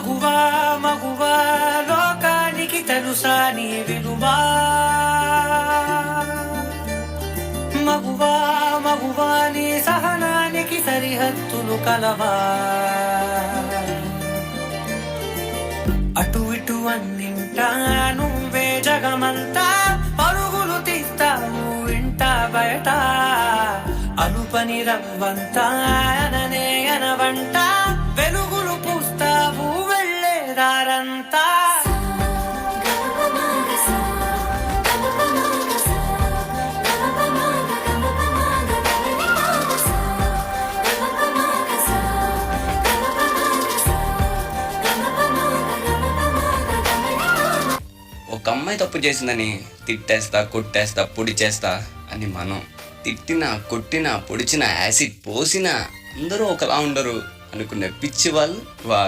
మగువా మగువా లోకానికి తెలుసా నీ విలువా మగువా మగువా నీ సహనానికి సరిహద్దులు కలవా అటు ఇటు అన్నింటా నువ్వే జగమంతా పరుగులు తీస్తావు ఇంట బయట అలుపని రవ్వంతా అననే అనవంట వెలుగులు పూస్తావు వెళ్ళేదారంతా ఒక అమ్మాయి తప్పు చేసిందని తిట్టేస్తా కొట్టేస్తా పొడి చేస్తా అని మనం తిట్టినా కొట్టినా పొడిచినా యాసిడ్ పోసినా అందరూ ఒకలా ఉండరు అనుకునే పిచ్చి వాళ్ళు